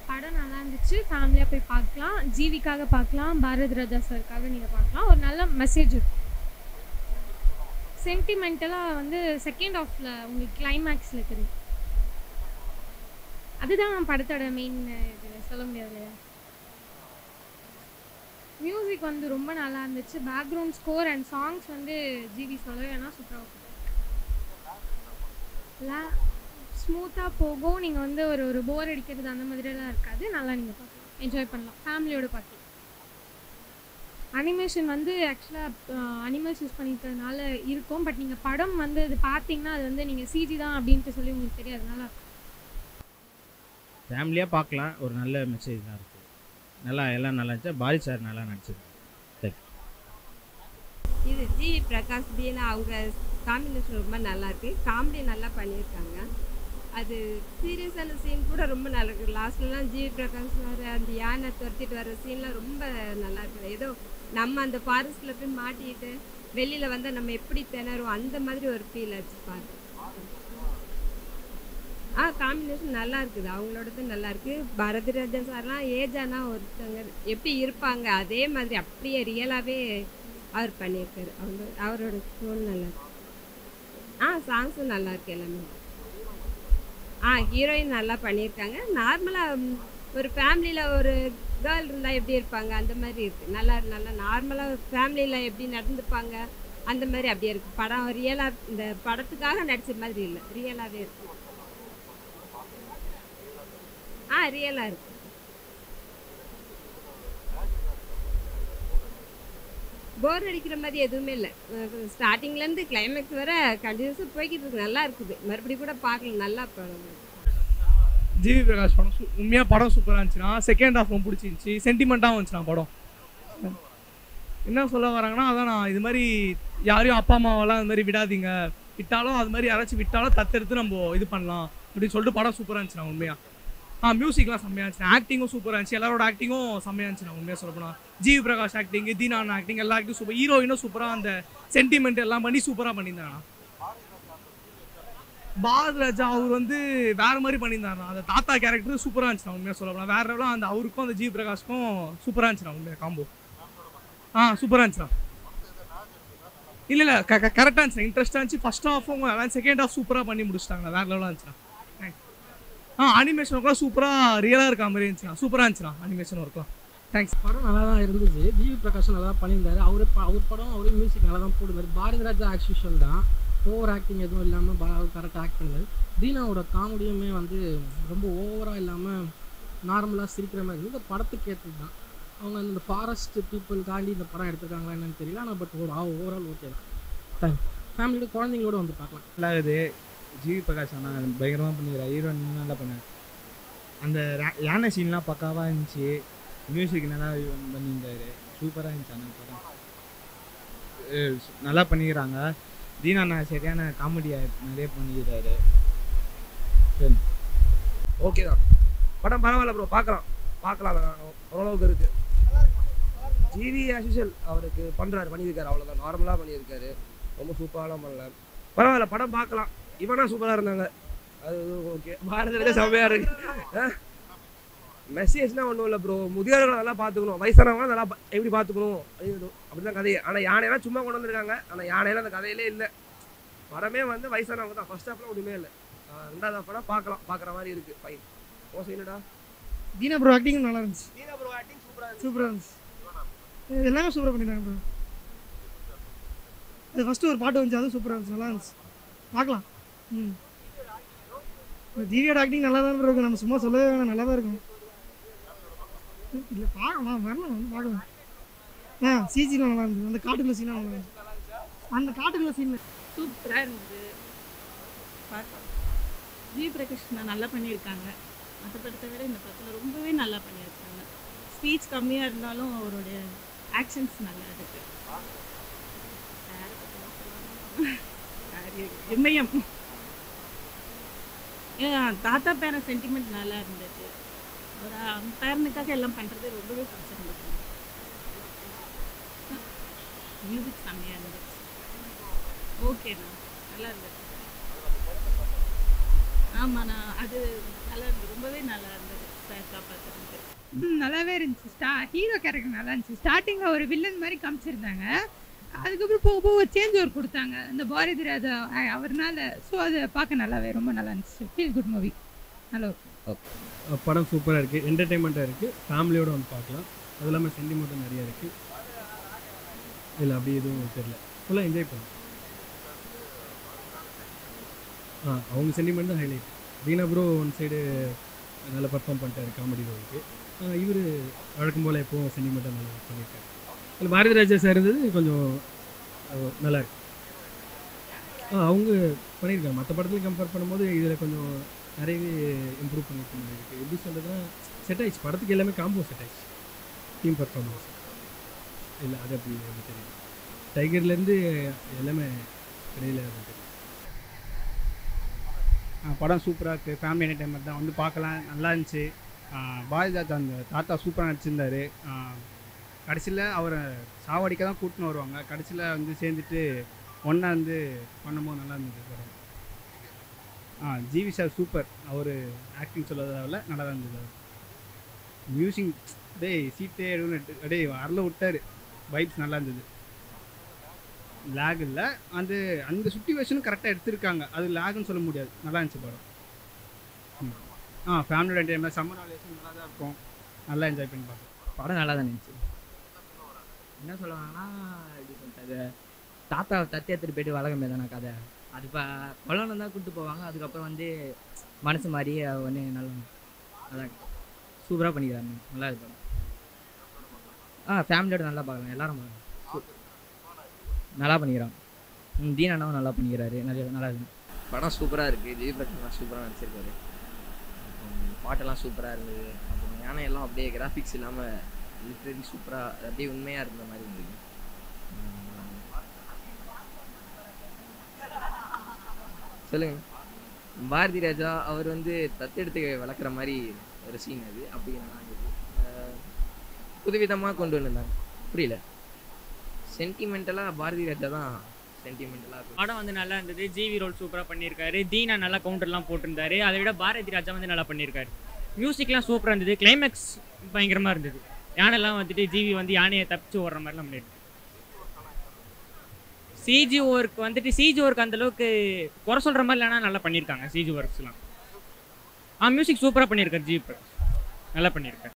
படம் நல்லா இருந்துச்சு. ஃபேமிலியா போய் பார்க்கலாம். ஜிவிக்காக பார்க்கலாம். பாரதி ராஜா சாருக்காக நீங்க பார்க்கலாம். ஒரு நல்ல மெசேஜ் இருக்கும். சென்டிமெண்டலா வந்து செகண்ட் ஹாஃப்ல உங்களுக்கு கிளைமேக்ஸ்ல இருக்குது. அதுதான் படத்தோட மெயின் இது சொல்ல முடியாது இல்லையா? மியூசிக் வந்து ரொம்ப நல்லா இருந்துச்சு. பேக்ரவுண்ட் ஸ்கோர் அண்ட் சாங்ஸ் வந்து ஜிவி சொல்லவே வேணா சூப்பராக இருக்கும். ஸ்மூத்தாக போகும். நீங்கள் வந்து ஒரு ஒரு போர் அடிக்கிறது அந்த மாதிரியெல்லாம் இருக்காது. நல்லா நீங்கள் பார்க்கலாம், என்ஜாய் பண்ணலாம், ஃபேமிலியோடு பார்க்கலாம். அனிமேஷன் வந்து ஆக்சுவலாக அனிமல்ஸ் யூஸ் பண்ணிக்கிறதுனால இருக்கும். பட் நீங்கள் படம் வந்து இது பார்த்தீங்கன்னா அது வந்து நீங்கள் சிஜி தான் அப்படின்ட்டு சொல்லி உங்களுக்கு தெரியாதனால ஃபேமிலியாக பார்க்கலாம். ஒரு நல்ல மெசேஜ் தான் இருக்குது. நல்லா எல்லாம் நல்லா இருந்துச்சு. பாரி சார் நல்லா நடிச்சிருக்காங்க. இது ஜி பிரகாஷ் தீனா அவங்க காம்பினேஷன் ரொம்ப நல்லாயிருக்கு. காமெடி நல்லா பண்ணியிருக்காங்க. அது சீரியஸான சீன் கூட ரொம்ப நல்லா இருக்குது. லாஸ்ட்லலாம் ஜி பிரகாஷ் வர அந்த யானை துரத்திட்டு வர சீன்லாம் ரொம்ப நல்லா இருக்குது. ஏதோ நம்ம அந்த ஃபாரஸ்ட்டில் போய் மாட்டிக்கிட்டு வெளியில் வந்து நம்ம எப்படி திணறுவோம் அந்த மாதிரி ஒரு ஃபீல் ஆச்சு பாரு. காம்பினேஷன் நல்லா இருக்குது. அவங்களோடது நல்லா இருக்குது. பாரதி ராஜா சார்லாம் ஏஜானா ஒருத்தங்க எப்படி இருப்பாங்க அதே மாதிரி அப்படியே ரியலாகவே அவர் பண்ணியிருக்காரு. அவரோட ஸ்டோன் நல்லா இருக்கு. சாங்ஸும் நல்லா இருக்கு எல்லாமே. ஹீரோயின் நல்லா பண்ணியிருக்காங்க. நார்மலாக ஒரு ஃபேமிலியில் ஒரு கேர்ள் இருந்தால் எப்படி இருப்பாங்க அந்த மாதிரி இருக்குது. நல்லா நார்மலாக ஃபேமிலியில் எப்படி நடந்துப்பாங்க அந்த மாதிரி அப்படியே இருக்குது. படம் ரியலாக இந்த படத்துக்காக நடிச்ச மாதிரி இல்லை, ரியலாகவே இருக்குது. ரியலாக இருக்குது. போர் அடிக்கிற மாதிரி எதுவுமே இல்லை. ஸ்டார்டிங்லேருந்து கிளைமேக்ஸ் வர கண்டினியூஸாக போய்கிட்டு இருக்கு. நல்லா இருக்குது. மறுபடியும் கூட பார்க்கலாம். நல்லா படம். ஜிவி பிரகாஷ் படம் உண்மையாக படம் சூப்பராக இருந்துச்சுன்னா செகண்ட் ஹாஃப் ரொம்ப பிடிச்சிருந்துச்சி. சென்டிமெண்ட்டாகவும் இருந்துச்சுண்ணா படம். என்ன சொல்ல வராங்கன்னா அதான் நான் இது மாதிரி யாரையும் அப்பா அம்மாவெல்லாம் இது மாதிரி விடாதீங்க. விட்டாலும் அது மாதிரி யாராச்சும் விட்டாலும் தத்தெடுத்து நம்ம இது பண்ணலாம் அப்படின்னு சொல்லிட்டு படம் சூப்பராக இருந்துச்சுண்ணா உண்மையாக. மியூசிக்லாம் செம்மையாக இருந்துச்சு. ஆக்டிங்கும் சூப்பராக இருந்துச்சு. எல்லாரோட ஆக்டிங்கும் செம்மையாக இருந்துச்சுண்ணா உண்மையாக சொல்லப்போனால். ஜிவி பிரகாஷ் ஆக்டிங், தீனான் ஆக்டிங், எல்லா ஆக்டிங் சூப்பர். ஹீரோயினும் சூப்பராக அந்த சென்டிமெண்ட் எல்லாம் பண்ணி சூப்பராக பண்ணியிருந்தாங்கண்ணா. பாரதி ராஜா அவர் வந்து வேறு மாதிரி பண்ணியிருந்தாருண்ணா. அந்த தாத்தா கேரக்டர் சூப்பராக இருந்துச்சுண்ணா உண்மையாக சொல்லப்போனால். வேறு எவ்வளோ அந்த அவருக்கும் அந்த ஜிவி பிரகாஷ்க்கும் சூப்பராக இருந்துச்சுண்ணா உண்மையாக காம்போ. சூப்பராக இருந்துச்சுண்ணா. இல்லை கரெக்டாக இருந்துச்சுண்ணா. இன்ட்ரெஸ்ட்டாக இருந்துச்சு. ஃபஸ்ட் ஹாஃபும் செகண்ட் ஹாஃப் சூப்பராக பண்ணி முடிச்சிட்டாங்கண்ணா. வேறு லெவலாக இருந்துச்சுண்ணா. அனிமேஷன் ஒர்க்லாம் சூப்பராக ரியலாக இருக்க மாதிரி இருந்துச்சுண்ணா. சூப்பராக இருந்துச்சுண்ணா அனிமேஷன் ஒர்க்லாம். தேங்க்ஸ். படம் நல்லா தான் இருந்துச்சு. ஜிவி பிரகாஷ் நல்லா தான் பண்ணியிருந்தாரு. அவர் படம் அவரே மியூசிக் நல்லா தான் போட்டுருந்தார். பாரதி ராஜா ஆக்சுவல் தான் ஓவர் ஆக்டிங் எதுவும் இல்லாமல் அவர் கரெக்டாக ஆக்ட் பண்ணுவார். தீனாவோட காமெடியுமே வந்து ரொம்ப ஓவராக இல்லாமல் நார்மலாக சிரிக்கிற மாதிரி இருந்தது. இந்த படத்துக்கு ஏற்றது தான். அவங்க அந்த ஃபாரஸ்ட் பீப்புளுக்காண்டி இந்த படம் எடுத்துருக்காங்களா என்னன்னு தெரியல. ஆனால் பட் ஓவரால் ஓகே தான். தேங்க்ஸ். ஃபேமிலியோட குழந்தைங்களோட வந்து பார்க்கலாம். நல்லா இருக்குது. ஜிவி பிரகாஷ் ஆனால் பயங்கரமாக பண்ணிக்கிறார். ஹீரோயின் நல்லா பண்ணார். அந்த யானை சீன்லாம் பக்காவாக இருந்துச்சு. மியூசிக் நல்லா பண்ணியிருந்தார். சூப்பராக இருந்துச்சு. அந்த படம் நல்லா பண்ணிக்கிறாங்க. தீனா சரியான காமெடியாக நிறைய பண்ணிக்கிறாரு. சரி, ஓகே தான். படம் பரவாயில்ல ப்ரோ, பார்க்கலாம் ஓரளவுக்கு இருக்குது. ஜிவி ஆஸ்யூஷுவல் அவருக்கு பண்ணியிருக்காரு. அவ்வளோதான், நார்மலாக பண்ணியிருக்காரு. ரொம்ப சூப்பராலாம் பண்ணல. பரவாயில்ல, படம் பார்க்கலாம். இவனா சூப்பராக இருந்தாங்க. அது ஓகே. பாரதியில் செம்மையாக இருக்கு. மெசேஜ்னா ஒன்றும் இல்லை ப்ரோ. முதியோர்களை நல்லா பார்த்துக்கணும், வயசானவங்க நல்லா எப்படி பார்த்துக்கணும் அப்படிதான் கதையே. ஆனால் யானையெல்லாம் சும்மா கொண்டு வந்திருக்காங்க. ஆனால் யானையெல்லாம் அந்த கதையிலே இல்லை. படமே வந்து வயசானவங்க தான். ஃபர்ஸ்ட் ஹாஃப்லாம் ஒன்றுமே இல்லை. ரெண்டாவது ஹாஃப் படம் பார்க்குற மாதிரி இருக்குது. ஃபைன். ஓசை இல்லைடா. தீனா ப்ரோ ஆக்டிங்கும் நல்லா இருந்துச்சு. தீனா ப்ரோ ஆக்டிங் சூப்பராக இருந்துச்சு. எல்லாமே சூப்பராக பண்ணிட்டாங்க ப்ரோ. அது ஃபஸ்ட்டு ஒரு பாட்டு வந்துச்சு, அதுவும் சூப்பராக இருந்துச்சு. நல்லா இருந்துச்சு. பார்க்கலாம். தீவியோட ஆக்டிங் நல்லா தான் இருக்கும். நம்ம சும்மா சொல்லவே வேணாம், நல்லா தான் இருக்கும். இல்லை பார்க்கலாம், வரலாம் வந்து பார்க்கலாம். சிஜிலாம் நல்லா இருந்துச்சு. அந்த காட்டுக்குள்ள சீனாக நல்லா இருந்துச்சு. அந்த காட்டுக்குள்ள சீன் சூப்பராக இருந்தது. பார்க்கலாம். ஜி பிரகாஷ் நல்லா பண்ணியிருக்காங்க. மற்ற படத்தை விட இந்த படத்தில் ரொம்பவே நல்லா பண்ணியிருக்காங்க. ஸ்பீச் கம்மியாக இருந்தாலும் அவருடைய ஆக்ஷன்ஸ் நல்லா இருக்கு. இமயம் தாத்தா பேரன் சென்டிமெண்ட் நல்லா இருந்தது. ஒரு பேரனுக்காக எல்லாம் பண்ணுறது ரொம்பவே பிடிச்சிருந்தது. மியூசிக் செம்மையாக இருந்துச்சு. ஓகேண்ணா, நல்லா இருந்தது. ஆமாண்ணா, அது நல்லா இருந்தது. ரொம்பவே நல்லா இருந்தது. காப்பாற்றுறது. நல்லாவே இருந்துச்சு. ஹீரோ கேரக்டர் நல்லா இருந்துச்சு. ஸ்டார்டிங்கில் ஒரு வில்லன் மாதிரி காமிச்சிருந்தாங்க. அதுக்கப்புறம் போக போக சேஞ்ச் ஓவர் கொடுத்தாங்க இந்த பாரதி ராஜா அவர்னால. ஸோ அது பார்க்க நல்லாவே ரொம்ப நல்லா இருந்துச்சு. Feel good movie. நல்லா இருக்கும். படம் சூப்பராக இருக்குது, என்டர்டெயின்மெண்ட்டாக இருக்குது, ஃபேமிலியோடு வந்து பார்க்கலாம். அது இல்லாமல் சென்டிமெண்ட்டும் நிறையா இருக்குது. இல்லை அப்படி எதுவும் தெரியல, ஃபுல்லாக என்ஜாய் பண்ணலாம். அவங்க சென்டிமெண்ட் தான் highlight. Dheena bro one side நல்லா பர்ஃபார்ம் பண்ணிட்டாரு காமெடி ரோலுக்கு. இவர் வழக்கம் போல் எப்போவும் சென்டிமெண்ட்டாக நல்லா பண்ணியிருக்காரு. அதில் பாரதி ராஜா சார் இருந்தது கொஞ்சம் நல்லா இருக்கு. அவங்க பண்ணியிருக்காங்க. மற்ற படத்துலையும் கம்பேர் பண்ணும்போது இதில் கொஞ்சம் நிறையவே இம்ப்ரூவ் பண்ணியிருக்க மாதிரி இருக்குது. எப்படி சொல்கிறதுனா செட் ஆயிடுச்சு படத்துக்கு, எல்லாமே காம்போ செட் ஆயிடுச்சு. டீம் பர்ஃபார்மன்ஸ் இல்லை அது அப்படி எனக்கு தெரியும். டைகர்லேருந்து எல்லாமே இடையில தெரியும். படம் சூப்பராக இருக்குது, ஃபேமிலி என்டர்டைன்மெண்ட் தான், வந்து பார்க்கலாம். நல்லா இருந்துச்சு. பாரதிராஜா அந்த தாத்தா சூப்பராக நடிச்சிருந்தார். கடைசியில் அவரை சாவடிக்க தான் கூட்டின்னு வருவாங்க, கடைசியில் வந்து சேர்ந்துட்டு ஒன்றா வந்து பண்ணும்போது நல்லா இருந்தது படம். ஜிவி சார் சூப்பர், அவர் ஆக்டிங் சொல்லதாவில் நல்லா தான் இருந்தது. மியூசிக் சீட்டே அப்படியே வரல விட்டார், வைப்ஸ் நல்லா இருந்தது. லேக் இல்லை, அந்த அந்த சுச்சுவேஷனும் கரெக்டாக எடுத்திருக்காங்க, அது லேக்னு சொல்ல முடியாது. நல்லா இருந்துச்சு படம். ஃபேமிலியோட என்டர்டைன்மெண்ட் சம்மர் ஹாலிடேஸும் நல்லா தான் இருக்கும், நல்லா என்ஜாய் பண்ணி பார்க்கலாம். படம் நல்லா தான் இருந்துச்சு. என்ன சொல்லுவாங்கன்னா எப்படி சொல்லிட்டு தாத்தாவை தத்தி எடுத்துகிட்டு போயிட்டு வளர்க்க தானே கதை. அது இப்போ கொல்லணும் தான் கூப்பிட்டு போவாங்க, அதுக்கப்புறம் வந்து மனசு மாதிரி ஒன்று நல்லா அதான் சூப்பராக பண்ணிக்கிறாங்க. நல்லா இருக்கு படம். ஃபேமிலியோட நல்லா பார்க்கலாம், எல்லாரும் நல்லா பண்ணிக்கிறாங்க. தீனாவும் நல்லா பண்ணிக்கிறாரு, நிறைய நல்லா இருக்கு. படம் சூப்பராக இருக்குது. ஜிவி பிரகாஷ் சூப்பராக நடிச்சிருக்காரு. பாட்டெல்லாம் சூப்பராக இருந்தது. அப்புறம் யானை எல்லாம் அப்படியே கிராஃபிக்ஸ் இல்லாமல் லிட்ரரி சூப்பராக அப்படியே உண்மையாக இருந்த மாதிரி இருந்தது. சொல்லுங்க. பாரதி ராஜா அவர் வந்து தத்தெடுத்து வளர்க்குற மாதிரி ஒரு சீன் அது. அப்படி நல்லா இருந்தது, புதுவிதமாக கொண்டு வந்திருந்தாங்க. புரியல, சென்டிமெண்டலாக பாரதி ராஜா தான் சென்டிமெண்டலாக இருக்கும். படம் வந்து நல்லா இருந்தது. ஜிவி ரோல் சூப்பராக பண்ணியிருக்காரு. தீனா நல்லா கவுண்டர்லாம் போட்டிருந்தாரு. அதை விட பாரதி ராஜா வந்து நல்லா பண்ணியிருக்காரு. மியூசிக்லாம் சூப்பராக இருந்தது. கிளைமேக்ஸ் பயங்கரமாக இருந்தது. யானைலாம் வந்துட்டு ஜிவி வந்து யானையை தப்பிச்சு ஓடுற மாதிரிலாம் பண்ணியிருக்கு. சிஜி ஒர்க் வந்துட்டு சிஜி ஒர்க் அந்தளவுக்கு குறை சொல்கிற மாதிரி இல்லைனா நல்லா பண்ணியிருக்காங்க சிஜி ஒர்க்ஸ்லாம். மியூசிக் சூப்பராக பண்ணியிருக்காரு. ஜிவி பிரகாஷ் நல்லா பண்ணியிருக்காரு.